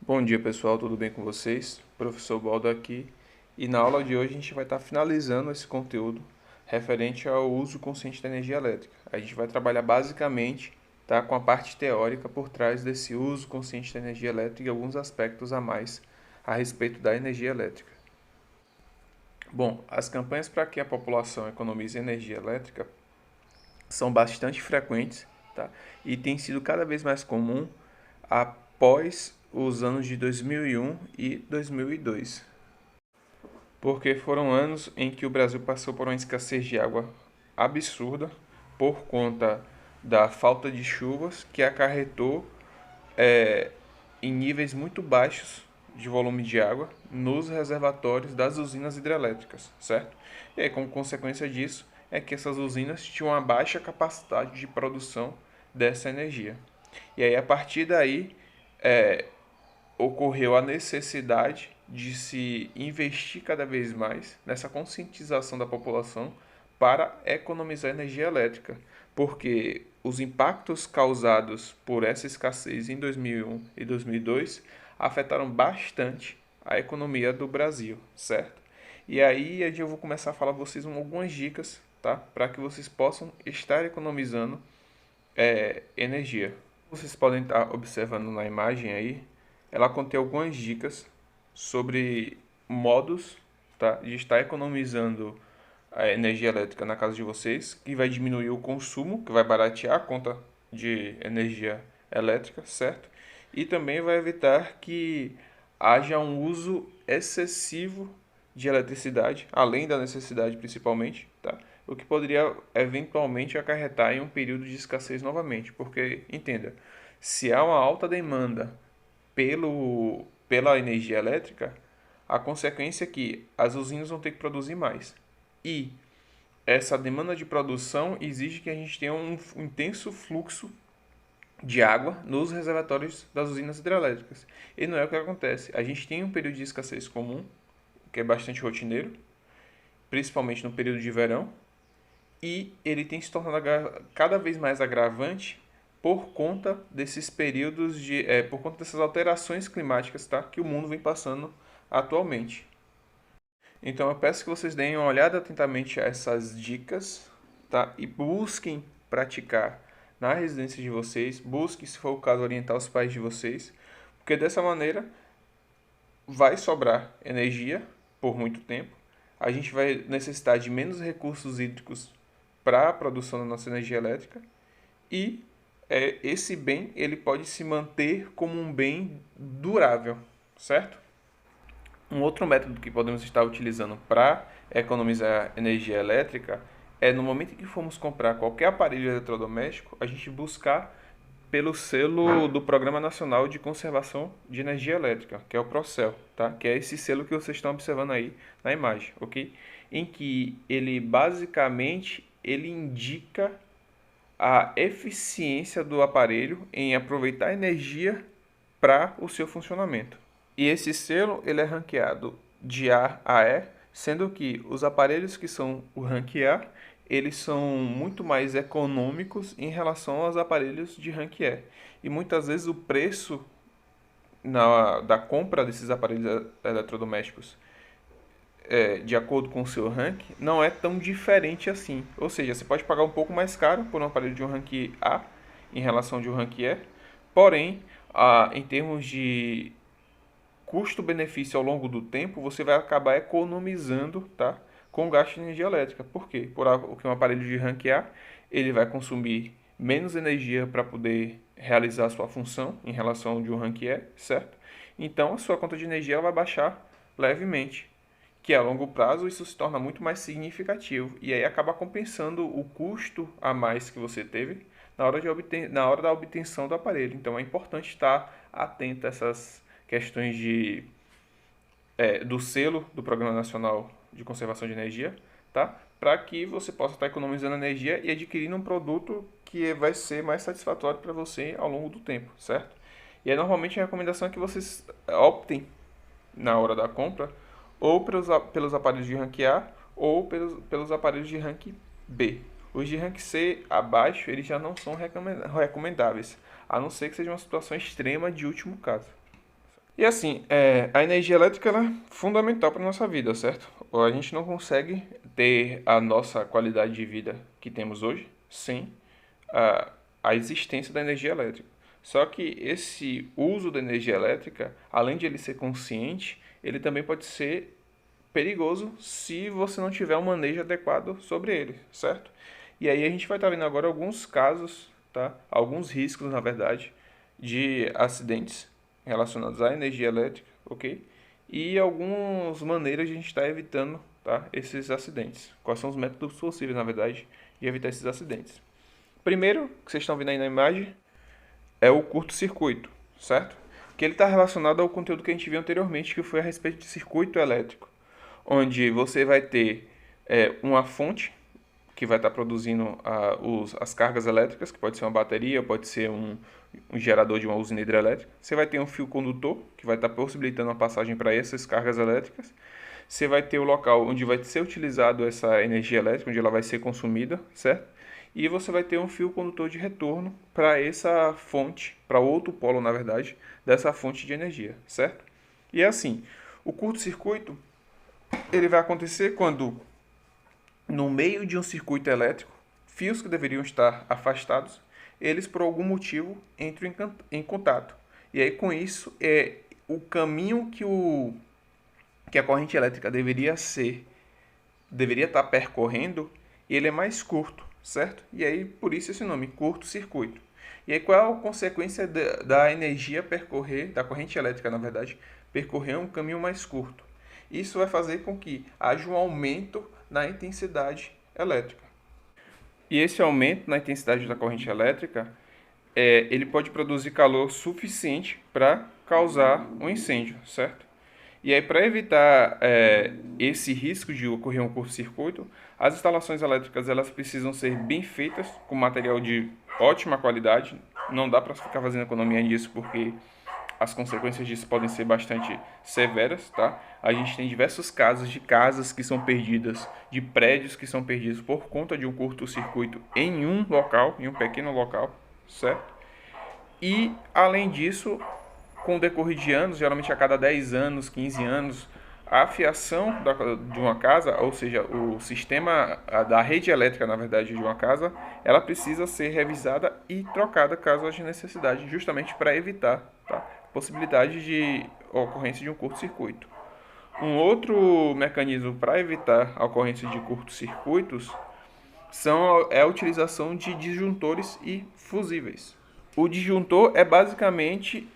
Bom dia pessoal, tudo bem com vocês? Professor Baldo aqui e na aula de hoje a gente vai estar finalizando esse conteúdo referente ao uso consciente da energia elétrica. A gente vai trabalhar basicamente, tá, com a parte teórica por trás desse uso consciente da energia elétrica e alguns aspectos a mais a respeito da energia elétrica. Bom, as campanhas para que a população economize energia elétrica são bastante frequentes, tá? E tem sido cada vez mais comum após os anos de 2001 e 2002, porque foram anos em que o Brasil passou por uma escassez de água absurda por conta da falta de chuvas que acarretou em níveis muito baixos de volume de água nos reservatórios das usinas hidrelétricas, certo? E aí, como consequência disso, é que essas usinas tinham uma baixa capacidade de produção dessa energia. E aí, a partir daí, ocorreu a necessidade de se investir cada vez mais nessa conscientização da população para economizar energia elétrica, porque os impactos causados por essa escassez em 2001 e 2002 afetaram bastante a economia do Brasil, certo? E aí eu vou começar a falar para vocês algumas dicas, tá? Para que vocês possam estar economizando energia. Vocês podem estar observando na imagem aí, ela contém algumas dicas sobre modos, tá, de estar economizando a energia elétrica na casa de vocês, que vai diminuir o consumo, que vai baratear a conta de energia elétrica, certo? E também vai evitar que haja um uso excessivo de eletricidade, além da necessidade principalmente, tá? O que poderia eventualmente acarretar em um período de escassez novamente, porque entenda, se há uma alta demanda pela energia elétrica, a consequência é que as usinas vão ter que produzir mais. E essa demanda de produção exige que a gente tenha um intenso fluxo de água nos reservatórios das usinas hidrelétricas. E não é o que acontece. A gente tem um período de escassez comum, que é bastante rotineiro, principalmente no período de verão, e ele tem se tornado cada vez mais agravante por conta desses períodos por conta dessas alterações climáticas, tá, que o mundo vem passando atualmente. Então eu peço que vocês deem uma olhada atentamente a essas dicas, tá, e busquem praticar na residência de vocês, busquem, se for o caso, orientar os pais de vocês, porque dessa maneira vai sobrar energia por muito tempo, a gente vai necessitar de menos recursos hídricos para a produção da nossa energia elétrica e esse bem ele pode se manter como um bem durável, certo? Um outro método que podemos estar utilizando para economizar energia elétrica é no momento em que formos comprar qualquer aparelho eletrodoméstico, a gente buscar pelo selo do Programa Nacional de Conservação de Energia Elétrica, que é o Procel, tá? Que é esse selo que vocês estão observando aí na imagem, ok? Em que ele basicamente ele indica a eficiência do aparelho em aproveitar energia para o seu funcionamento. E esse selo ele é ranqueado de A a E, sendo que os aparelhos que são o rank A, eles são muito mais econômicos em relação aos aparelhos de rank E. E muitas vezes o preço da compra desses aparelhos eletrodomésticos de acordo com o seu rank, não é tão diferente assim. Ou seja, você pode pagar um pouco mais caro por um aparelho de um rank A em relação de um rank E, porém, em termos de custo-benefício ao longo do tempo, você vai acabar economizando, tá, com o gasto de energia elétrica. Por quê? Porque um aparelho de rank A ele vai consumir menos energia para poder realizar a sua função em relação ao de um rank E, certo? Então, a sua conta de energia ela vai baixar levemente, que a longo prazo isso se torna muito mais significativo e aí acaba compensando o custo a mais que você teve na hora da obtenção do aparelho. Então é importante estar atento a essas questões do selo do Programa Nacional de Conservação de Energia, tá? Para que você possa estar economizando energia e adquirindo um produto que vai ser mais satisfatório para você ao longo do tempo, certo? E aí, normalmente a recomendação é que vocês optem na hora da compra ou pelos aparelhos de rank A ou pelos aparelhos de rank B. Os de rank C abaixo, eles já não são recomendáveis, a não ser que seja uma situação extrema de último caso. E assim, a energia elétrica ela é fundamental para a nossa vida, certo? A gente não consegue ter a nossa qualidade de vida que temos hoje sem a existência da energia elétrica. Só que esse uso da energia elétrica, além de ele ser consciente, ele também pode ser perigoso se você não tiver um manejo adequado sobre ele, certo? E aí a gente vai estar vendo agora alguns casos, tá? Alguns riscos, na verdade, de acidentes relacionados à energia elétrica, ok? E algumas maneiras de a gente estar evitando, tá? Esses acidentes. Quais são os métodos possíveis, na verdade, de evitar esses acidentes? Primeiro, que vocês estão vendo aí na imagem, é o curto-circuito, certo? Que ele está relacionado ao conteúdo que a gente viu anteriormente, que foi a respeito de circuito elétrico, onde você vai ter uma fonte que vai estar produzindo as cargas elétricas, que pode ser uma bateria, pode ser um gerador de uma usina hidrelétrica. Você vai ter um fio condutor, que vai estar possibilitando a passagem para essas cargas elétricas. Você vai ter o local onde vai ser utilizado essa energia elétrica, onde ela vai ser consumida, certo? E você vai ter um fio condutor de retorno para essa fonte, para outro polo, na verdade, dessa fonte de energia, certo? E é assim, o curto-circuito ele vai acontecer quando, no meio de um circuito elétrico, fios que deveriam estar afastados, eles por algum motivo entram em contato. E aí com isso, o caminho que a corrente elétrica deveria estar percorrendo, ele é mais curto, certo? E aí por isso esse nome, curto-circuito. E aí qual é a consequência da energia percorrer, da corrente elétrica, na verdade, percorrer um caminho mais curto? Isso vai fazer com que haja um aumento na intensidade elétrica. E esse aumento na intensidade da corrente elétrica, ele pode produzir calor suficiente para causar um incêndio, certo? E aí, para evitar esse risco de ocorrer um curto-circuito, as instalações elétricas elas precisam ser bem feitas, com material de ótima qualidade. Não dá para ficar fazendo economia nisso, porque as consequências disso podem ser bastante severas, tá? A gente tem diversos casos de casas que são perdidas, de prédios que são perdidos por conta de um curto-circuito em um local, em um pequeno local, certo? E, além disso, com o decorrer de anos, geralmente a cada 10 anos, 15 anos, a fiação de uma casa, ou seja, o sistema da rede elétrica, na verdade, de uma casa, ela precisa ser revisada e trocada caso haja necessidade, justamente para evitar, tá, possibilidade de ocorrência de um curto-circuito. Um outro mecanismo para evitar a ocorrência de curtos-circuitos é a utilização de disjuntores e fusíveis. O disjuntor é basicamente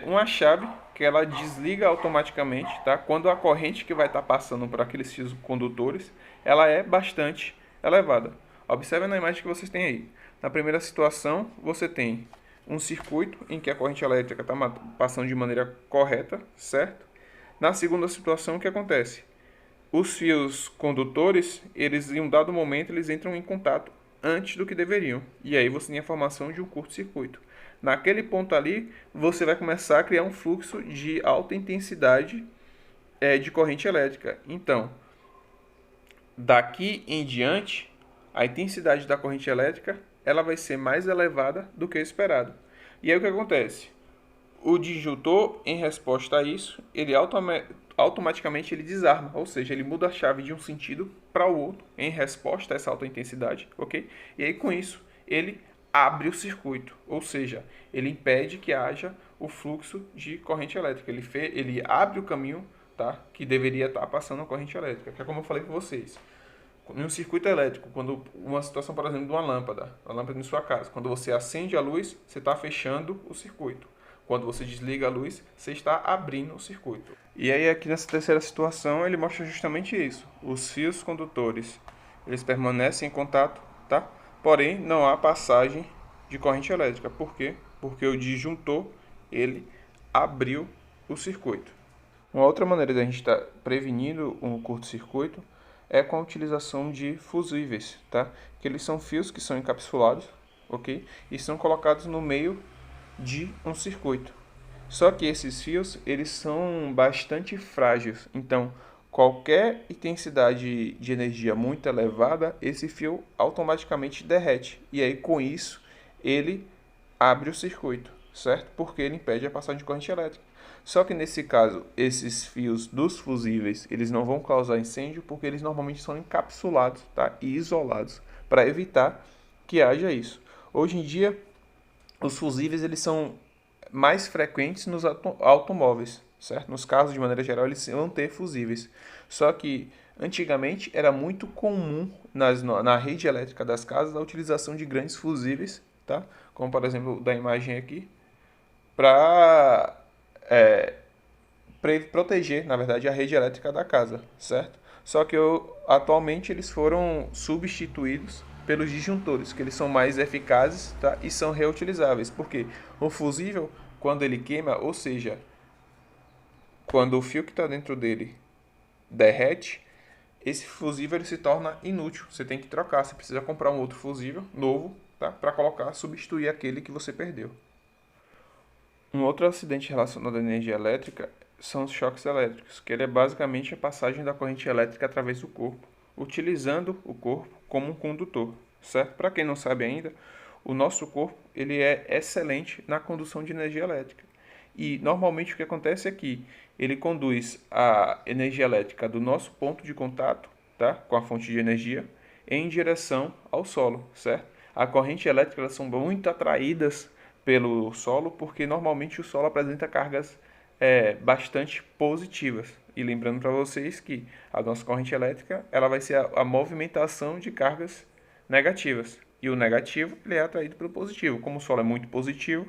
uma chave que ela desliga automaticamente, tá? Quando a corrente que vai estar passando por aqueles fios condutores, ela é bastante elevada. Observe na imagem que vocês têm aí. Na primeira situação, você tem um circuito em que a corrente elétrica está passando de maneira correta, certo? Na segunda situação, o que acontece? Os fios condutores, eles em um dado momento, eles entram em contato antes do que deveriam. E aí você tem a formação de um curto-circuito. Naquele ponto ali, você vai começar a criar um fluxo de alta intensidade de corrente elétrica. Então, daqui em diante, a intensidade da corrente elétrica ela vai ser mais elevada do que esperado. E aí o que acontece? O disjuntor, em resposta a isso, ele automaticamente ele desarma, ou seja, ele muda a chave de um sentido para o outro em resposta a essa alta intensidade, ok? E aí com isso ele abre o circuito, ou seja, ele impede que haja o fluxo de corrente elétrica, ele abre o caminho, tá, que deveria estar passando a corrente elétrica, que é como eu falei com vocês. Em um circuito elétrico, quando uma situação, por exemplo, de uma lâmpada em sua casa, quando você acende a luz, você está fechando o circuito. Quando você desliga a luz, você está abrindo o circuito. E aí aqui nessa terceira situação, ele mostra justamente isso. Os fios condutores, eles permanecem em contato, tá? Porém, não há passagem de corrente elétrica. Por quê? Porque o disjuntor, ele abriu o circuito. Uma outra maneira de a gente estar prevenindo um curto-circuito é com a utilização de fusíveis, tá? Que eles são fios que são encapsulados, ok? E são colocados no meio de um circuito. Só que esses fios, eles são bastante frágeis. Então, qualquer intensidade de energia muito elevada, esse fio automaticamente derrete. E aí, com isso, ele abre o circuito, certo? Porque ele impede a passagem de corrente elétrica. Só que nesse caso, esses fios dos fusíveis, eles não vão causar incêndio porque eles normalmente são encapsulados, tá? E isolados, para evitar que haja isso. Hoje em dia, os fusíveis eles são mais frequentes nos automóveis, certo? Nos carros, de maneira geral, eles vão ter fusíveis. Só que antigamente era muito comum na rede elétrica das casas a utilização de grandes fusíveis, tá? Como por exemplo da imagem aqui, para proteger, na verdade, a rede elétrica da casa, certo? Só que atualmente eles foram substituídos pelos disjuntores, que eles são mais eficazes, tá? E são reutilizáveis. Porque o fusível, quando ele queima, ou seja, quando o fio que está dentro dele derrete, esse fusível ele se torna inútil. Você tem que trocar, você precisa comprar um outro fusível novo, tá? Para colocar, substituir aquele que você perdeu. Um outro acidente relacionado à energia elétrica são os choques elétricos, que ele é basicamente a passagem da corrente elétrica através do corpo, utilizando o corpo como um condutor, certo? Para quem não sabe ainda, o nosso corpo ele é excelente na condução de energia elétrica. E normalmente o que acontece é que ele conduz a energia elétrica do nosso ponto de contato, tá, com a fonte de energia, em direção ao solo, certo? A corrente elétrica elas são muito atraídas pelo solo, porque normalmente o solo apresenta cargas bastante positivas. E lembrando para vocês que a nossa corrente elétrica ela vai ser a movimentação de cargas negativas. E o negativo ele é atraído pelo positivo. Como o solo é muito positivo,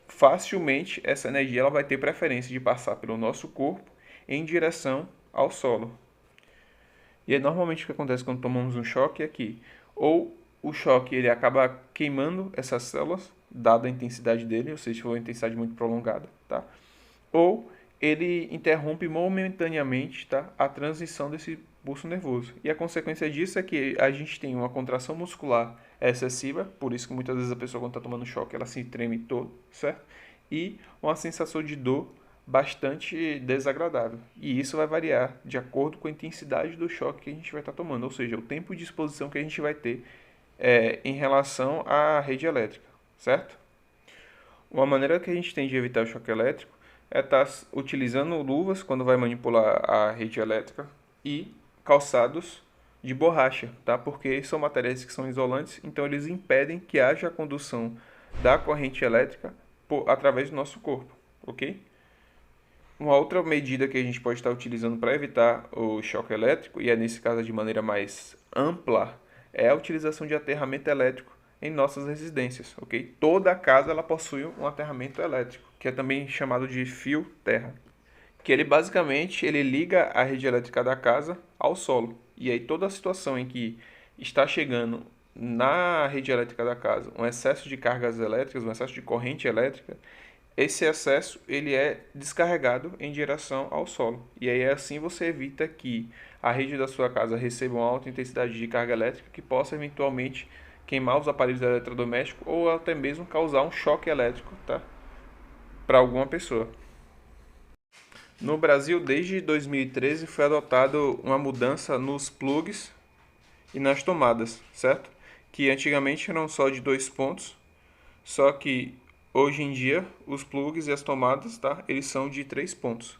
facilmente essa energia ela vai ter preferência de passar pelo nosso corpo em direção ao solo. E aí, normalmente o que acontece quando tomamos um choque é que ou o choque ele acaba queimando essas células, dada a intensidade dele, ou seja, se for uma intensidade muito prolongada, tá? Ou ele interrompe momentaneamente, tá, a transição desse pulso nervoso. E a consequência disso é que a gente tem uma contração muscular excessiva, por isso que muitas vezes a pessoa quando está tomando choque ela se treme todo, certo? E uma sensação de dor bastante desagradável. E isso vai variar de acordo com a intensidade do choque que a gente vai estar tomando, ou seja, o tempo de exposição que a gente vai ter em relação à rede elétrica, certo? Uma maneira que a gente tem de evitar o choque elétrico é estar utilizando luvas quando vai manipular a rede elétrica e calçados de borracha, tá? Porque são materiais que são isolantes, então eles impedem que haja a condução da corrente elétrica através do nosso corpo, ok? Uma outra medida que a gente pode estar utilizando para evitar o choque elétrico, e é nesse caso de maneira mais ampla, é a utilização de aterramento elétrico em nossas residências, ok? Toda casa ela possui um aterramento elétrico, que é também chamado de fio terra, que ele basicamente ele liga a rede elétrica da casa ao solo. E aí toda a situação em que está chegando na rede elétrica da casa um excesso de cargas elétricas, um excesso de corrente elétrica, esse excesso ele é descarregado em direção ao solo. E aí assim você evita que a rede da sua casa receba uma alta intensidade de carga elétrica que possa eventualmente queimar os aparelhos eletrodomésticos ou até mesmo causar um choque elétrico, tá? Para alguma pessoa. No Brasil, desde 2013, foi adotado uma mudança nos plugs e nas tomadas, certo? Que antigamente eram só de 2 pontos, só que hoje em dia os plugs e as tomadas, tá? Eles são de 3 pontos.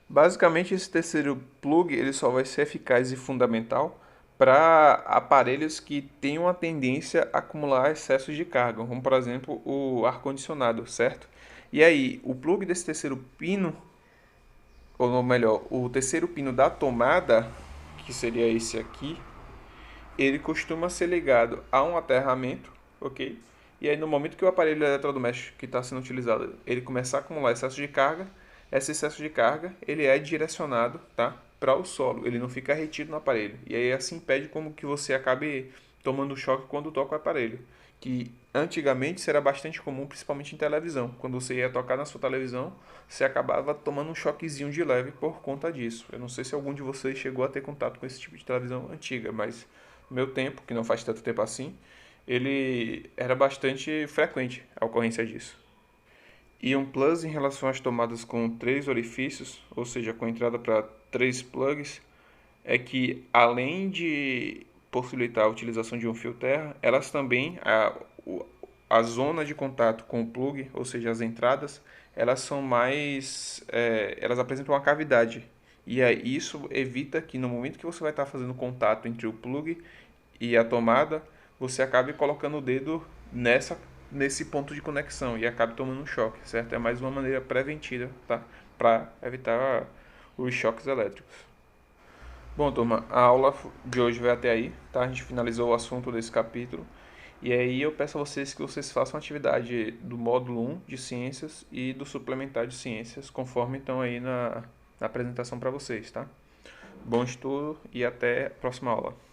Basicamente, esse terceiro plug ele só vai ser eficaz e fundamental para aparelhos que tenham a tendência a acumular excessos de carga, como por exemplo o ar-condicionado, certo? E aí, o plug desse terceiro pino, ou melhor, o terceiro pino da tomada, que seria esse aqui, ele costuma ser ligado a um aterramento, ok? E aí no momento que o aparelho eletrodoméstico que está sendo utilizado, ele começar a acumular excesso de carga, esse excesso de carga, ele é direcionado, tá, para o solo, ele não fica retido no aparelho. E aí assim impede como que você acabe tomando choque quando toca o aparelho, que antigamente isso era bastante comum, principalmente em televisão. Quando você ia tocar na sua televisão, você acabava tomando um choquezinho de leve por conta disso. Eu não sei se algum de vocês chegou a ter contato com esse tipo de televisão antiga, mas no meu tempo, que não faz tanto tempo assim, ele era bastante frequente a ocorrência disso. E um plus em relação às tomadas com 3 orifícios, ou seja, com entrada para 3 plugs, é que além de possibilitar a utilização de um fio terra, elas também, a zona de contato com o plug, ou seja, as entradas, elas são mais, elas apresentam uma cavidade. E aí isso evita que no momento que você vai estar fazendo contato entre o plug e a tomada, você acabe colocando o dedo nesse ponto de conexão e acabe tomando um choque, certo? É mais uma maneira preventiva, tá? Para evitar os choques elétricos. Bom, turma, a aula de hoje vai até aí, tá? A gente finalizou o assunto desse capítulo. E aí eu peço a vocês que vocês façam a atividade do módulo 1 de ciências e do suplementar de ciências, conforme estão aí na apresentação para vocês, tá? Bom estudo e até a próxima aula.